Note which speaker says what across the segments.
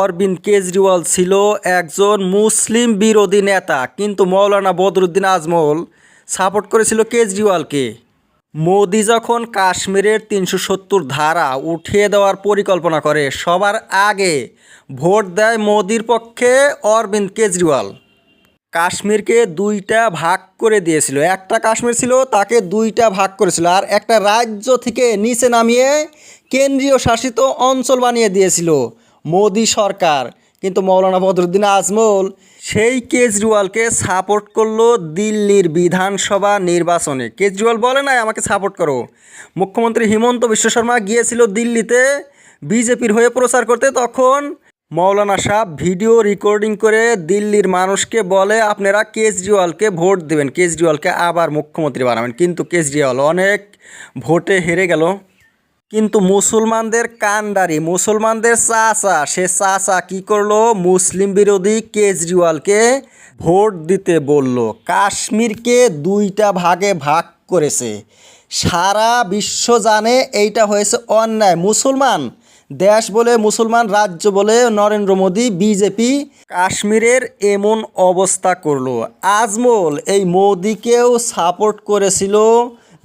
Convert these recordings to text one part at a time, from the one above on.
Speaker 1: অরবিন্দ কেজরিওয়াল ছিল একজন মুসলিম বিরোধী নেতা, কিন্তু মৌলানা বদরুদ্দিন আজমল সাপোর্ট করেছিল কেজরিওয়ালকে। মোদি যখন কাশ্মীরের ৩৭০ ধারা উঠিয়ে দেওয়ার পরিকল্পনা করে, সবার আগে ভোট দেয় মোদির পক্ষে অরবিন্দ কেজরিওয়াল। কাশ্মীরকে দুইটা ভাগ করে দিয়েছিল, একটা কাশ্মীর ছিল তাকে দুইটা ভাগ করেছিল, আর একটা রাজ্য থেকে নিচে নামিয়ে কেন্দ্রীয় শাসিত অঞ্চল বানিয়ে দিয়েছিল মোদি সরকার। কিন্তু মৌলানা বদরুদ্দিন আজমল সেই কেজরিওয়ালকে সাপোর্ট করলো দিল্লির বিধানসভা নির্বাচনে। কেজরিওয়াল বলে নাই আমাকে সাপোর্ট করো। মুখ্যমন্ত্রী হিমন্ত বিশ্ব শর্মা গিয়েছিল দিল্লিতে বিজেপির হয়ে প্রচার করতে, তখন মৌলানা সাহেব ভিডিও রেকর্ডিং করে দিল্লির মানুষকে বলে আপনারা কেজরিওয়ালকে ভোট দেবেন, কেজরিওয়ালকে আবার মুখ্যমন্ত্রী বানাবেন। কিন্তু কেজরিওয়াল অনেক ভোটে হেরে গেল। কিন্তু মুসলমানদের কাণ্ডারি, মুসলমানদের চাচা, সে চাচা কী করলো, মুসলিম বিরোধী কেজরিওয়ালকে ভোট দিতে বলল। কাশ্মীরকে দুইটা ভাগে ভাগ করেছে। সারা বিশ্ব জানে এইটা হয়েছে অন্যায়। মুসলমান দেশ বলে, মুসলমান রাজ্য বলে নরেন্দ্র মোদী বিজেপি কাশ্মীরের এমন অবস্থা করলো। আজমল এই মোদিকেও সাপোর্ট করেছিল,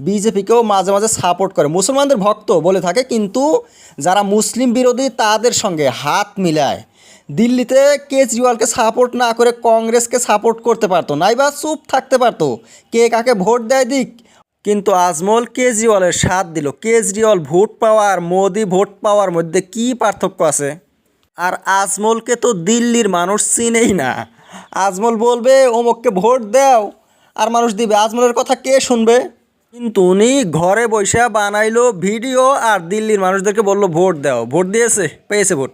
Speaker 1: বিজেপিকেও মাঝে মাঝে সাপোর্ট করে, মুসলমানদের ভক্ত বলে থাকে, কিন্তু যারা মুসলিম বিরোধী তাদের সঙ্গে হাত মিলায়। দিল্লিতে কেজরিওয়ালকে সাপোর্ট না করে কংগ্রেসকে সাপোর্ট করতে পারতো, নাইবা চুপ থাকতে পারতো, কে কাকে ভোট দেয় দিক। কিন্তু আজমল কেজরিওয়ালের সাথ দিল। কেজরিওয়াল ভোট পাওয়া আর মোদি ভোট পাওয়ার মধ্যে কী পার্থক্য আছে? আর আজমলকে তো দিল্লির মানুষ চিনেই না। আজমল বলবে অমুককে ভোট দাও, আর মানুষ দিবে। আজমলের কথা কে শুনবে? কিন্তু উনি ঘরে বসে বানাইলো ভিডিও আর দিল্লির মানুষদেরকে বললো ভোট দাও, ভোট দিয়েছে, পেয়েছে ভোট।